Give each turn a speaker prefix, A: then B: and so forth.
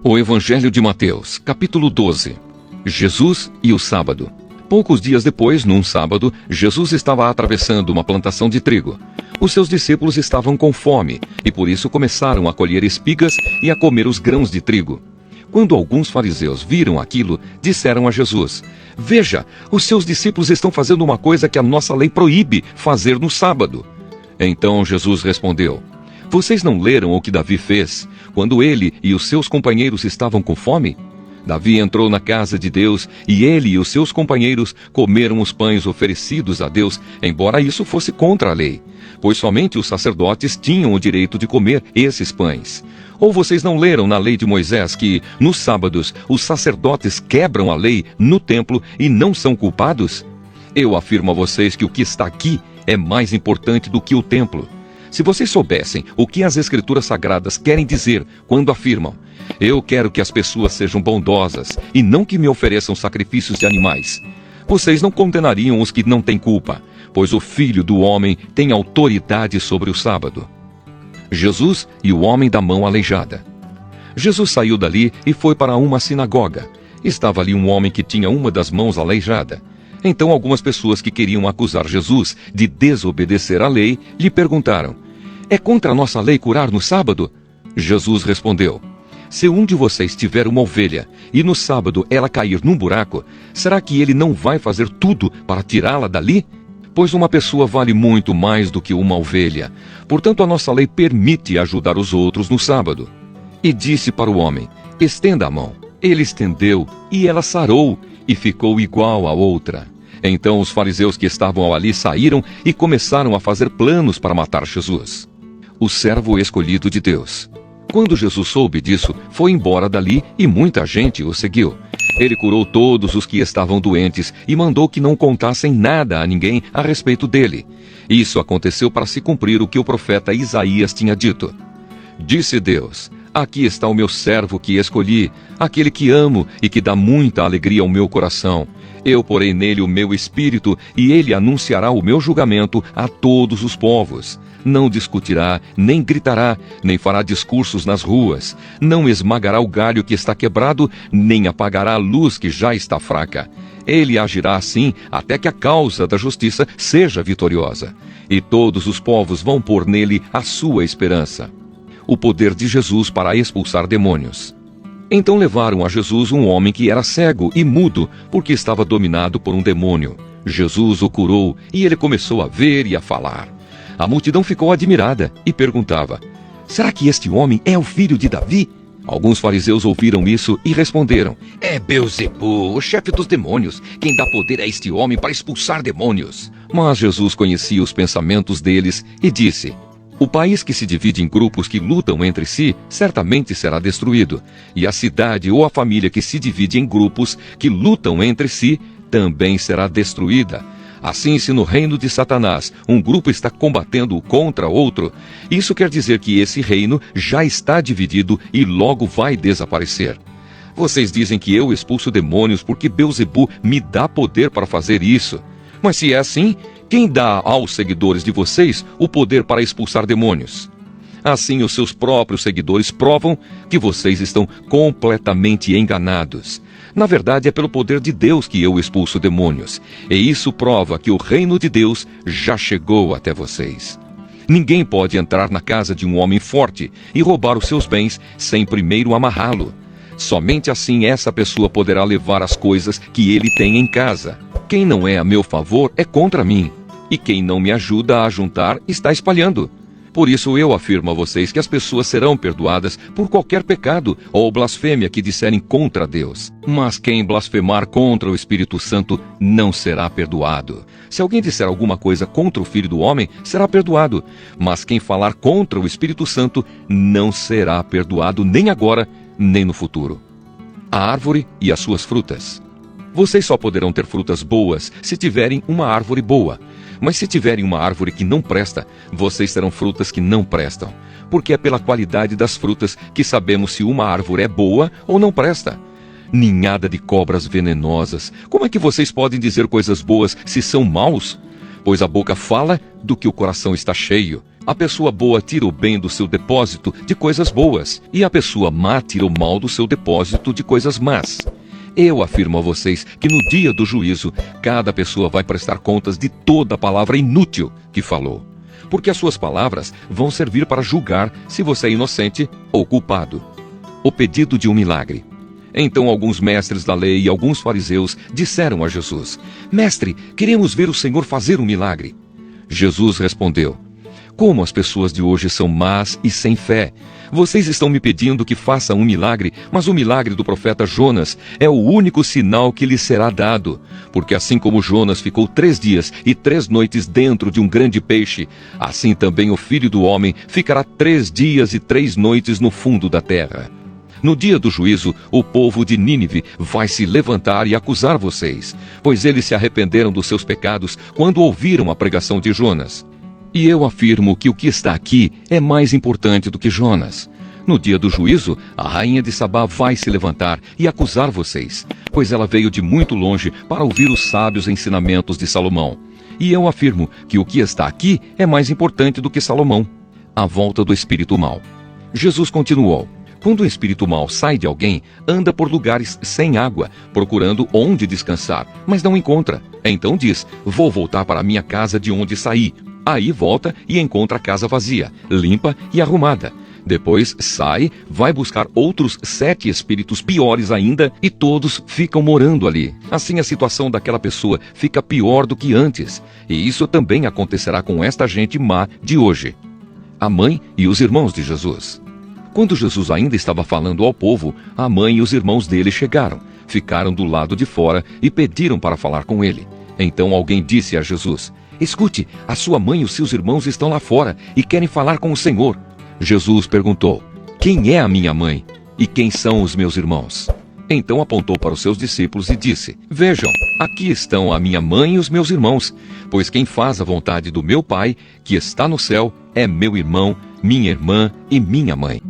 A: O Evangelho de Mateus, capítulo 12. Jesus e o sábado. Poucos dias depois, num sábado, Jesus estava atravessando uma plantação de trigo. Os seus discípulos estavam com fome e por isso começaram a colher espigas e a comer os grãos de trigo. Quando alguns fariseus viram aquilo, disseram a Jesus: "Veja, os seus discípulos estão fazendo uma coisa que a nossa lei proíbe fazer no sábado." Então Jesus respondeu: "Vocês não leram o que Davi fez, quando ele e os seus companheiros estavam com fome? Davi entrou na casa de Deus e ele e os seus companheiros comeram os pães oferecidos a Deus, embora isso fosse contra a lei, pois somente os sacerdotes tinham o direito de comer esses pães. Ou vocês não leram na lei de Moisés que, nos sábados, os sacerdotes quebram a lei no templo e não são culpados? Eu afirmo a vocês que o que está aqui é mais importante do que o templo. Se vocês soubessem o que as Escrituras Sagradas querem dizer quando afirmam: eu quero que as pessoas sejam bondosas e não que me ofereçam sacrifícios de animais, vocês não condenariam os que não têm culpa, pois o Filho do Homem tem autoridade sobre o sábado." Jesus e o homem da mão aleijada. Jesus saiu dali e foi para uma sinagoga. Estava ali um homem que tinha uma das mãos aleijada. Então algumas pessoas que queriam acusar Jesus de desobedecer à lei lhe perguntaram: "É contra a nossa lei curar no sábado?" Jesus respondeu: "Se um de vocês tiver uma ovelha e no sábado ela cair num buraco, será que ele não vai fazer tudo para tirá-la dali? Pois uma pessoa vale muito mais do que uma ovelha. Portanto, a nossa lei permite ajudar os outros no sábado." E disse para o homem: "Estenda a mão." Ele estendeu e ela sarou e ficou igual à outra. Então os fariseus que estavam ali saíram e começaram a fazer planos para matar Jesus. O servo escolhido de Deus. Quando Jesus soube disso, foi embora dali e muita gente o seguiu. Ele curou todos os que estavam doentes e mandou que não contassem nada a ninguém a respeito dele. Isso aconteceu para se cumprir o que o profeta Isaías tinha dito. Disse Deus: "Aqui está o meu servo que escolhi, aquele que amo e que dá muita alegria ao meu coração. Eu porei nele o meu espírito e ele anunciará o meu julgamento a todos os povos. Não discutirá, nem gritará, nem fará discursos nas ruas. Não esmagará o galho que está quebrado, nem apagará a luz que já está fraca. Ele agirá assim até que a causa da justiça seja vitoriosa. E todos os povos vão pôr nele a sua esperança." O poder de Jesus para expulsar demônios. Então levaram a Jesus um homem que era cego e mudo, porque estava dominado por um demônio. Jesus o curou e ele começou a ver e a falar. A multidão ficou admirada e perguntava: "Será que este homem é o filho de Davi?" Alguns fariseus ouviram isso e responderam: "É Beelzebu, o chefe dos demônios, quem dá poder a este homem para expulsar demônios." Mas Jesus conhecia os pensamentos deles e disse: "O país que se divide em grupos que lutam entre si, certamente será destruído. E a cidade ou a família que se divide em grupos que lutam entre si, também será destruída. Assim, se no reino de Satanás um grupo está combatendo contra outro, isso quer dizer que esse reino já está dividido e logo vai desaparecer. Vocês dizem que eu expulso demônios porque Beelzebu me dá poder para fazer isso. Mas se é assim, quem dá aos seguidores de vocês o poder para expulsar demônios? Assim, os seus próprios seguidores provam que vocês estão completamente enganados. Na verdade, é pelo poder de Deus que eu expulso demônios. E isso prova que o reino de Deus já chegou até vocês. Ninguém pode entrar na casa de um homem forte e roubar os seus bens sem primeiro amarrá-lo. Somente assim essa pessoa poderá levar as coisas que ele tem em casa. Quem não é a meu favor é contra mim. E quem não me ajuda a juntar está espalhando. Por isso eu afirmo a vocês que as pessoas serão perdoadas por qualquer pecado ou blasfêmia que disserem contra Deus. Mas quem blasfemar contra o Espírito Santo não será perdoado. Se alguém disser alguma coisa contra o Filho do Homem, será perdoado. Mas quem falar contra o Espírito Santo não será perdoado nem agora, nem no futuro." A árvore e as suas frutas. Vocês só poderão ter frutas boas se tiverem uma árvore boa. Mas se tiverem uma árvore que não presta, vocês terão frutas que não prestam. Porque é pela qualidade das frutas que sabemos se uma árvore é boa ou não presta. Ninhada de cobras venenosas. Como é que vocês podem dizer coisas boas se são maus? Pois a boca fala do que o coração está cheio. A pessoa boa tira o bem do seu depósito de coisas boas, e a pessoa má tira o mal do seu depósito de coisas más. Eu afirmo a vocês que no dia do juízo, cada pessoa vai prestar contas de toda a palavra inútil que falou. Porque as suas palavras vão servir para julgar se você é inocente ou culpado. O pedido de um milagre. Então alguns mestres da lei e alguns fariseus disseram a Jesus: Mestre, queremos ver o Senhor fazer um milagre. Jesus respondeu: Como as pessoas de hoje são más e sem fé. Vocês estão me pedindo que faça um milagre, mas o milagre do profeta Jonas é o único sinal que lhes será dado. Porque assim como Jonas ficou 3 dias e 3 noites dentro de um grande peixe, assim também o Filho do Homem ficará 3 dias e 3 noites no fundo da terra. No dia do juízo, o povo de Nínive vai se levantar e acusar vocês, pois eles se arrependeram dos seus pecados quando ouviram a pregação de Jonas. E eu afirmo que o que está aqui é mais importante do que Jonas. No dia do juízo, a rainha de Sabá vai se levantar e acusar vocês, pois ela veio de muito longe para ouvir os sábios ensinamentos de Salomão. E eu afirmo que o que está aqui é mais importante do que Salomão. A volta do espírito mau. Jesus continuou: Quando o espírito mau sai de alguém, anda por lugares sem água, procurando onde descansar, mas não encontra. Então diz: Vou voltar para a minha casa de onde saí. Aí volta e encontra a casa vazia, limpa e arrumada. Depois sai, vai buscar outros 7 espíritos piores ainda e todos ficam morando ali. Assim a situação daquela pessoa fica pior do que antes. E isso também acontecerá com esta gente má de hoje. A mãe e os irmãos de Jesus. Quando Jesus ainda estava falando ao povo, a mãe e os irmãos dele chegaram, ficaram do lado de fora e pediram para falar com ele. Então alguém disse a Jesus: Escute, a sua mãe e os seus irmãos estão lá fora e querem falar com o Senhor. Jesus perguntou: Quem é a minha mãe? E quem são os meus irmãos? Então apontou para os seus discípulos e disse: Vejam, aqui estão a minha mãe e os meus irmãos, pois quem faz a vontade do meu Pai, que está no céu, é meu irmão, minha irmã e minha mãe.